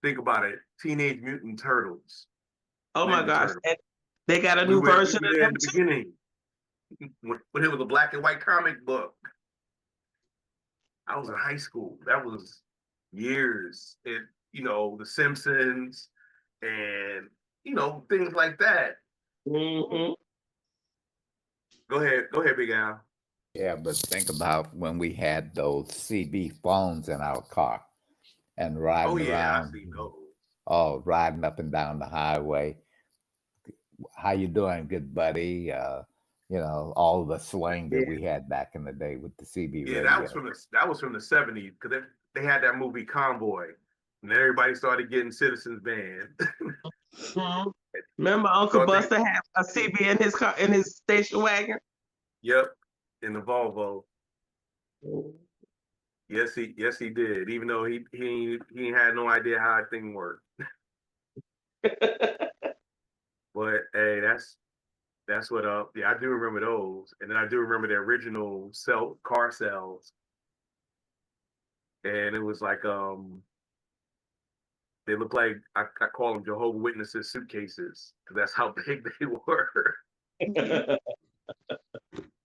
think about it, Teenage Mutant Turtles. Oh my gosh. Turtles. And they got a new version of them in the beginning. When it was a black and white comic book. I was in high school. That was years. The Simpsons and things like that. Mm-hmm. Go ahead, Big Al. Yeah, but think about when we had those CB phones in our car and riding around. I see those. Oh, riding up and down the highway. How you doing, good buddy? All the slang that we had back in the day with the CB radio. That was from the 70s, because they had that movie Convoy, and everybody started getting Citizens Band. Mm-hmm. Remember Uncle Buster had a CB in his car, in his station wagon? Yep, in the Volvo. Yes, he did. Even though he had no idea how that thing worked. But hey, that's what I do remember those. And then I do remember the original car cells. And it was like they look like I call them Jehovah's Witnesses suitcases, because that's how big they were.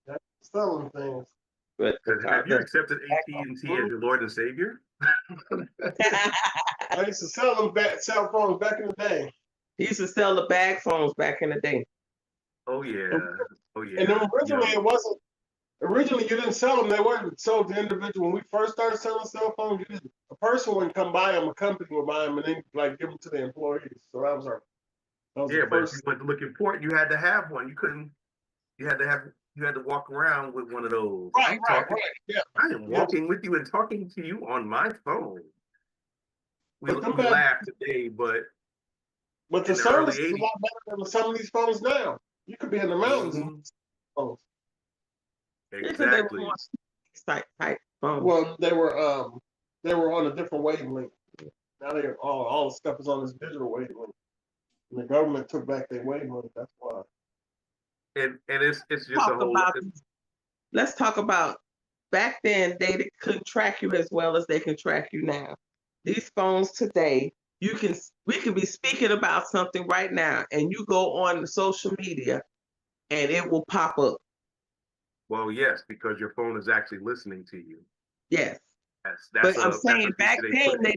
That's selling things. Have you accepted AT&T as your Lord and Savior? I used to sell them cell phones back in the day. He used to sell the bag phones back in the day. Oh yeah. And then originally it wasn't. Originally you didn't sell them; they weren't sold to individual. When we first started selling cell phones, a person wouldn't come buy them; a company would buy them and then give them to the employees. So that was but to look important, you had to have one. You couldn't. You had to walk around with one of those. Right. Yeah. I am walking with you and talking to you on my phone. We laugh today, but the service is a lot better than some of these phones now. You could be in the mountains and phones. Exactly. Type phone. Well, they were on a different wavelength. Now all the stuff is on this digital wavelength. And the government took back their wavelength. That's why. And it's just a whole. Let's talk about back then. They couldn't track you as well as they can track you now. These phones today, we can be speaking about something right now, and you go on social media, and it will pop up. Well, yes, because your phone is actually listening to you. Yes. But I'm saying back then,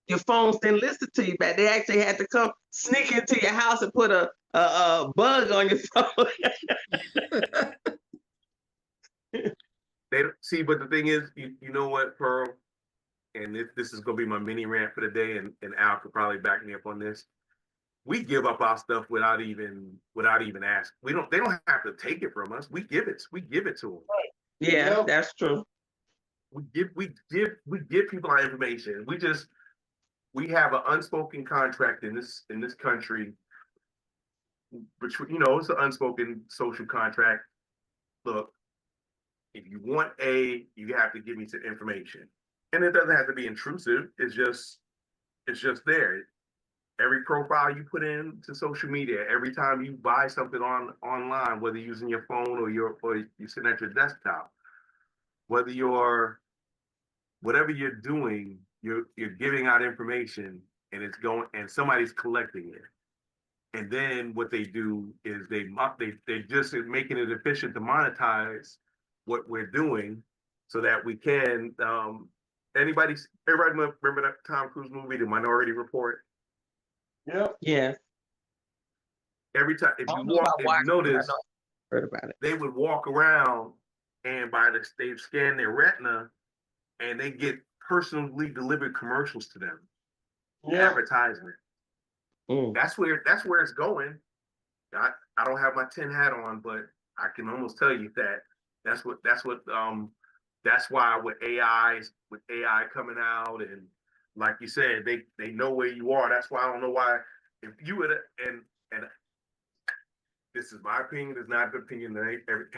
your phones didn't listen to you. Back they actually had to come sneak into your house and put a bug on your phone. But the thing is, you know what, Pearl, and this is gonna be my mini rant for the day, and Al could probably back me up on this. We give up our stuff without even asking. They don't have to take it from us. We give it to them. Right. Yeah, that's true. We give people our information. We have an unspoken contract in this country, which it's an unspoken social contract. Look, if you want you have to give me some information, and it doesn't have to be intrusive. It's just there. Every profile you put into social media, every time you buy something online, whether you're using your phone or you're sitting at your desktop, whatever you're doing, you're giving out information, and it's going, and somebody's collecting it. And then what they do is they just making it efficient to monetize what we're doing, so that we can. Everybody remember that Tom Cruise movie, The Minority Report? Yeah. Yes. Every time, if you notice, heard about it. They would walk around and they scan their retina, and they get personally delivered commercials to them. Yeah. Advertisement. That's where it's going. I don't have my tin hat on, but I can almost tell you that's why with AI coming out, and like you said, they know where you are. That's why I don't know why, if you would, and this is my opinion, it's not the opinion of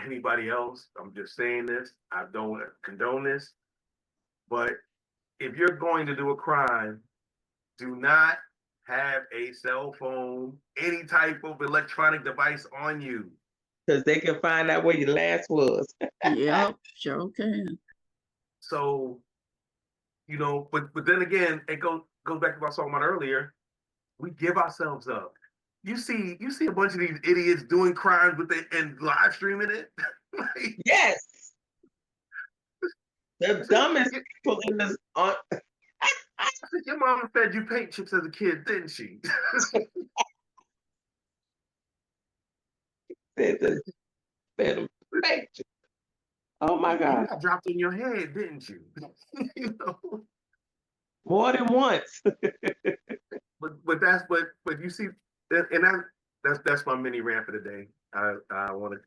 anybody else. I'm just saying this. I don't condone this. But if you're going to do a crime, do not have a cell phone, any type of electronic device on you. Because they can find out where your last was. Yep, sure can. So you know, but then again, it goes back to what I was talking about earlier. We give ourselves up. You see a bunch of these idiots doing crimes with it and live streaming it. Like, Yes. The dumbest people in this on your mama fed you paint chips as a kid, didn't she? Oh my You God. got dropped in your head, didn't you? You know. More than once. But you see, and that's my mini rant for the day. I want to,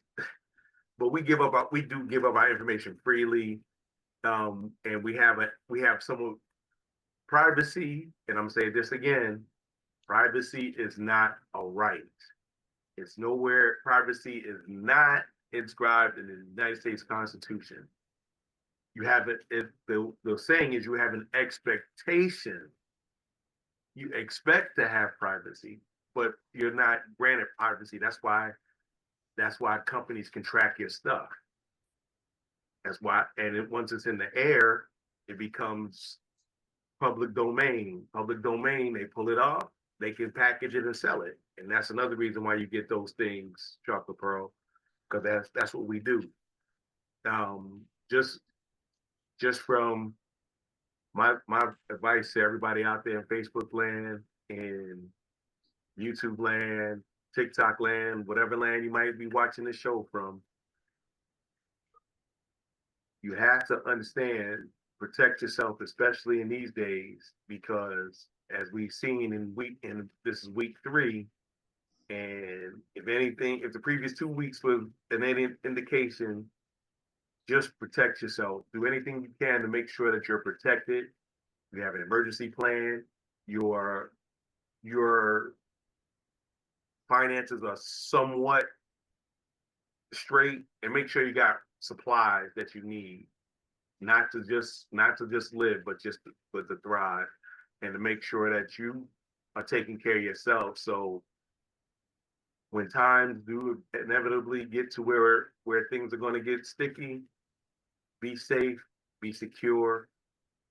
but we do give up our information freely, and we have some privacy. And I'm saying this again, privacy is not a right. It's nowhere. Privacy is not inscribed in the United States Constitution. You have it. The saying is you have an expectation. You expect to have privacy, but you're not granted privacy. That's why companies can track your stuff. That's why, and once it's in the air, it becomes public domain. Public domain, they pull it off, they can package it and sell it. And that's another reason why you get those things, Chocolate Pearl, because that's what we do. Just from my advice to everybody out there in Facebook land and YouTube land, TikTok land, whatever land you might be watching the show from, you have to understand, protect yourself, especially in these days, because as we've seen in this is week 3, and if the previous 2 weeks was an indication, just protect yourself. Do anything you can to make sure that you're protected. You have an emergency plan. Your finances are somewhat straight, and make sure you got supplies that you need, not to just live, but to thrive, and to make sure that you are taking care of yourself. So when times do inevitably get to where things are going to get sticky, be safe, be secure,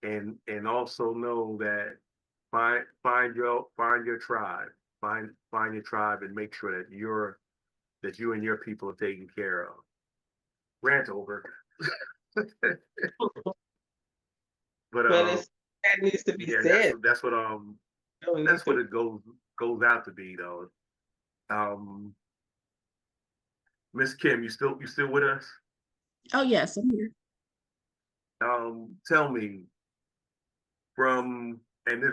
and also know that find your tribe, find your tribe, and make sure that you and your people are taken care of. Rant over. But that needs to be said. That's what it goes out to be, though. Miss Kim, you still with us? Oh yes, I'm here. Tell me, and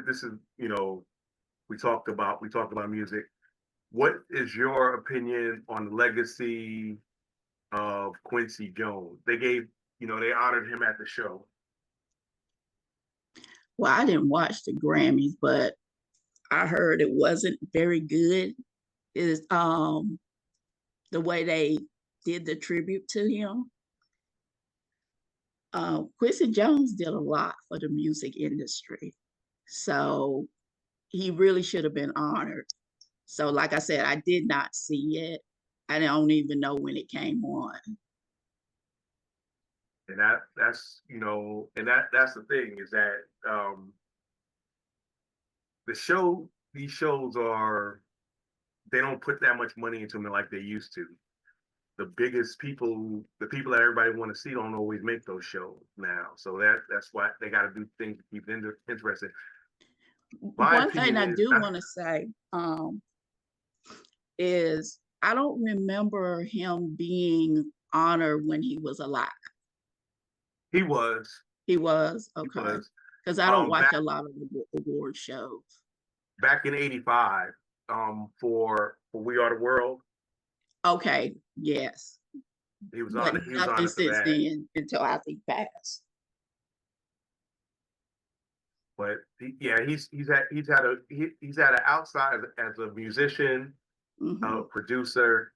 this is, we talked about music. What is your opinion on the legacy of Quincy Jones? They honored him at the show. Well, I didn't watch the Grammys, but I heard it wasn't very good. Is the way they did the tribute to him. Quincy Jones did a lot for the music industry, so he really should have been honored. So, like I said, I did not see it. I don't even know when it came on. And that's the thing, is that these shows they don't put that much money into them like they used to. The people that everybody want to see don't always make those shows now. So that's why they got to do things to keep it interesting. One thing I do want to say is I don't remember him being honored when he was alive. He was. Okay. Because I don't watch a lot of award shows. Back in '85, for We Are the World. Okay. Yes. He was but on. He was nothing on since then until after he passed. But he's had an outside, as a musician, producer.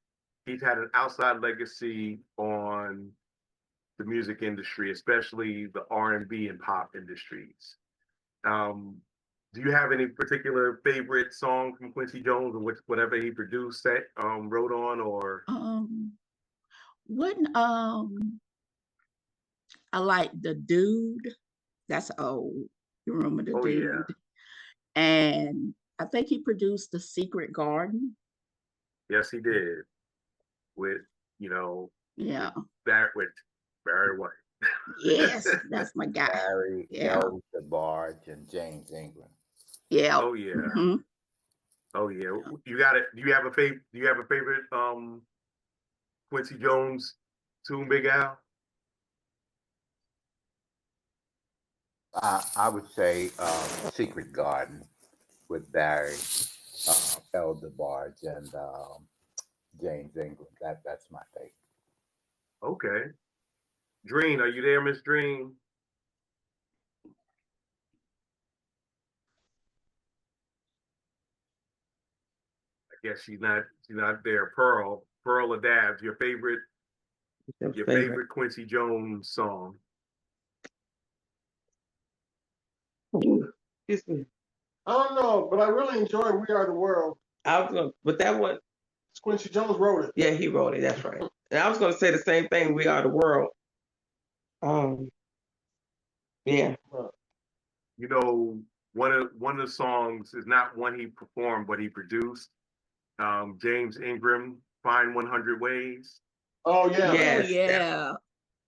He's had an outside legacy on the music industry, especially the R&B and pop industries. Do you have any particular favorite song from Quincy Jones, or whatever he produced, wrote on, or? I like The Dude. That's old. You remember the Oh, dude? yeah. And I think he produced The Secret Garden. Yes, he did. With, you know, Yeah. with Barry White. Yes, that's my guy. Barry, Yeah. 𝐿𝐴 and James Ingram. Yeah. Oh, yeah. hmm Oh, yeah. You got it. Do you have a favorite Quincy Jones tune, Big Al? I would say Secret Garden with Barry, 𝐿𝐴 and James Ingram. That's my favorite. Okay. Dream, are you there, Miss Dream? I guess she's not there. Pearl or Dabs, your favorite Quincy Jones song. Excuse me. I don't know, but I really enjoy We Are the World. I was gonna, but that one, Quincy Jones wrote it. yeah, he wrote it. That's right. And I was gonna say the same thing. We Are the World. Yeah. You know, one of the songs is not one he performed, but he produced. James Ingram, Find 100 Ways. Oh yeah. Yes. Oh, yeah.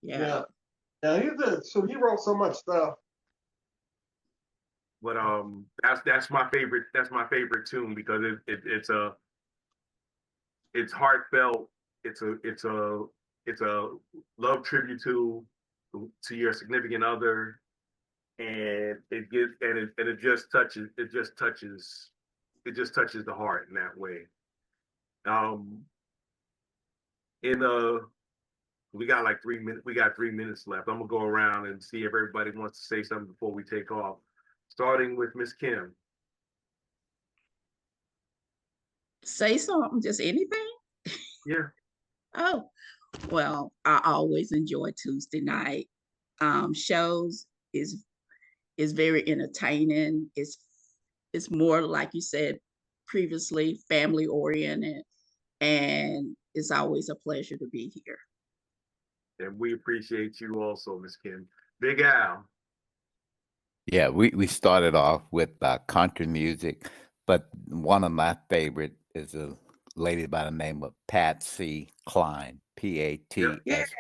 Yeah. Yeah, so he wrote so much stuff. But that's my favorite. That's my favorite tune because it's heartfelt. It's a love tribute to your significant other, and it just touches the heart in that way. We got like 3 minutes. We got 3 minutes left. I'm gonna go around and see if everybody wants to say something before we take off. Starting with Miss Kim. Say something, just anything. Yeah. Oh, well, I always enjoy Tuesday night shows. Is very entertaining. It's more like you said previously, family oriented, and it's always a pleasure to be here. And we appreciate you also, Miss Kim. Big Al. Yeah, we started off with country music, but one of my favorite is a lady by the name of Patsy Cline, Yeah. Patsy.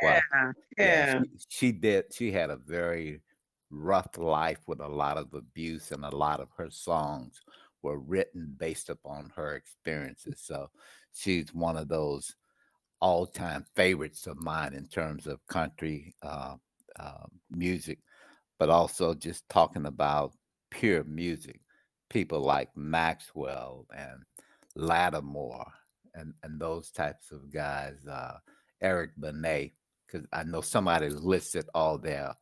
Yeah. She had a very rough life with a lot of abuse, and a lot of her songs were written based upon her experiences. So she's one of those all-time favorites of mine in terms of country music, but also just talking about pure music. People like Maxwell and Lattimore and those types of guys, Eric Benet, because I know somebody listed all their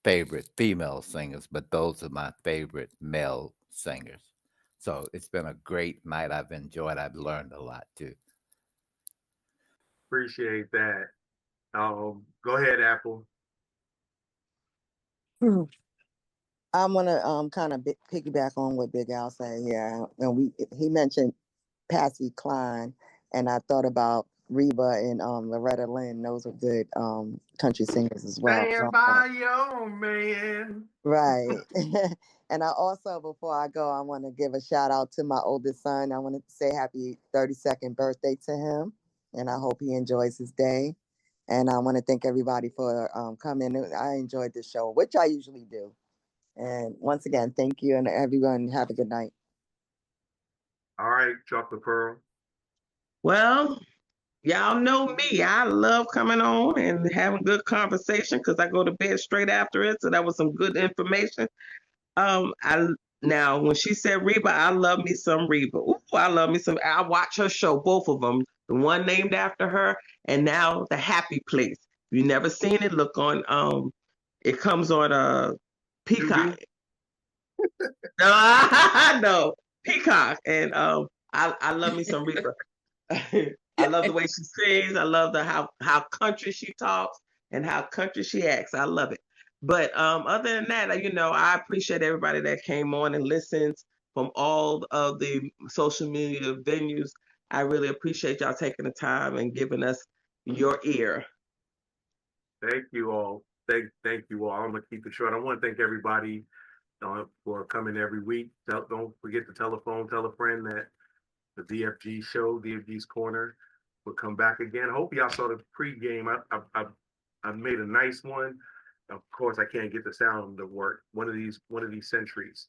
favorite female singers, but those are my favorite male singers. So it's been a great night. I've enjoyed. I've learned a lot too. Appreciate that. Go ahead, Apple. I'm gonna kind of piggyback on what Big Al said. Yeah, and he mentioned Patsy Cline, and I thought about Reba and Loretta Lynn. Those are good country singers as well. Stand by your own man. Right. And I also, before I go, I want to give a shout out to my oldest son. I want to say happy 32nd birthday to him, and I hope he enjoys his day. And I want to thank everybody for coming. I enjoyed the show, which I usually do. And once again, thank you, and everyone have a good night. All right, Chocolate Pearl. Well, y'all know me. I love coming on and having good conversation because I go to bed straight after it. So that was some good information. Now when she said Reba, I love me some Reba. Ooh, I love me some. I watch her show, both of them. The one named after her, and now the Happy Place. If you never seen it, look on. It comes on Peacock. No, Peacock, and I love me some Reba. I love the way she sings. I love how country she talks and how country she acts. I love it. But other than that, I appreciate everybody that came on and listens from all of the social media venues. I really appreciate y'all taking the time and giving us your ear. Thank you all. Thank you all. I'm gonna keep it short. I want to thank everybody for coming every week. Don't forget to tell a friend that the DFG show, DFG's Corner, will come back again. I hope y'all saw the pregame. I made a nice one. Of course, I can't get the sound to work. One of these centuries,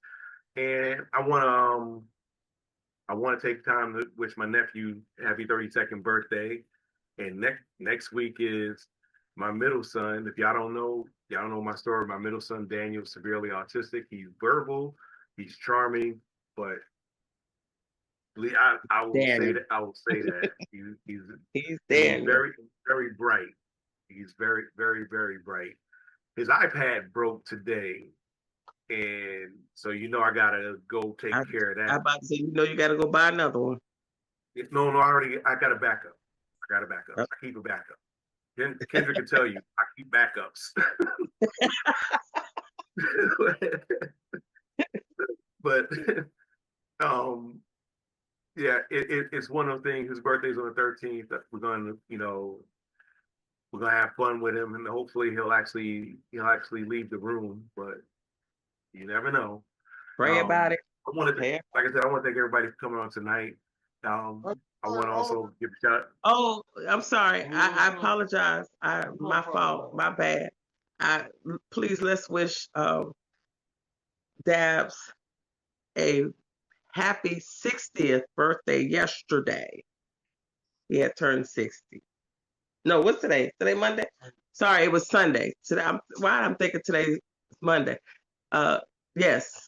and I want to take time to wish my nephew happy 32nd birthday. And next week is my middle son. If y'all don't know my story. My middle son Daniel, severely autistic. He's verbal, he's charming, but I will say that. I will say that he's very, very bright. He's very, very, very bright. His iPad broke today, and so I gotta go take care of that. I'm about to say, you gotta go buy another one. No, I got a backup. I keep a backup. Kendra can tell you, I keep backups. But yeah, it's one of those things. His birthday's on the 13th. We're gonna have fun with him, and hopefully he'll actually leave the room. But you never know. Pray about it. Like I said, I want to thank everybody for coming on tonight. I want to also give a shout. Oh, I'm sorry. I apologize. My fault. My bad. Please, let's wish Dabs a happy 60th birthday yesterday. He had turned 60. No, what's today? Today Monday? Sorry, it was Sunday. Today, I'm thinking today's Monday. Yes.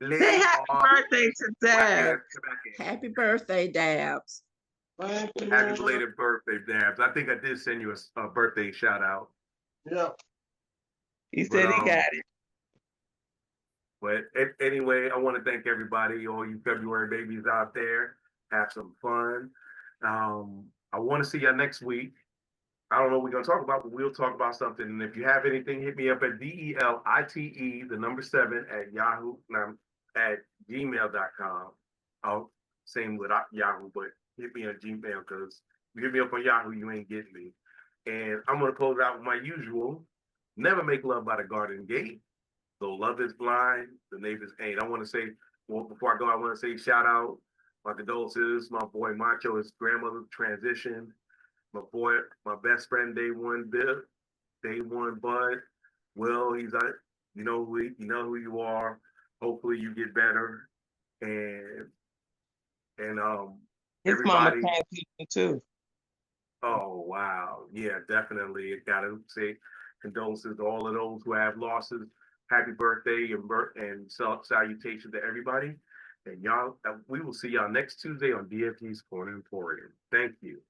Say happy birthday to Dabs. Happy birthday, Dabs. Happy belated birthday, Dabs. I think I did send you a birthday shout out. Yeah. He said he got it. But anyway, I want to thank everybody, all you February babies out there. Have some fun. I want to see y'all next week. I don't know what we're going to talk about, but we'll talk about something. And if you have anything, hit me up at DELITE7 at gmail.com. Same with Yahoo, but hit me on Gmail, because if you hit me up on Yahoo, you ain't getting me. And I'm going to close out with my usual: never make love by the garden gate. Though love is blind, the neighbors ain't. I want to say, before I go, I want to say shout out, my condolences, my boy Macho, his grandmother transitioned. My boy, my best friend, day one Bud. Will, he's you know who you are. Hopefully you get better. And his mama transitioned too. Oh wow, yeah, definitely. Gotta say condolences to all of those who have losses. Happy birthday and salutation to everybody. And y'all, we will see y'all next Tuesday on DFG's Corner Emporium. Thank you.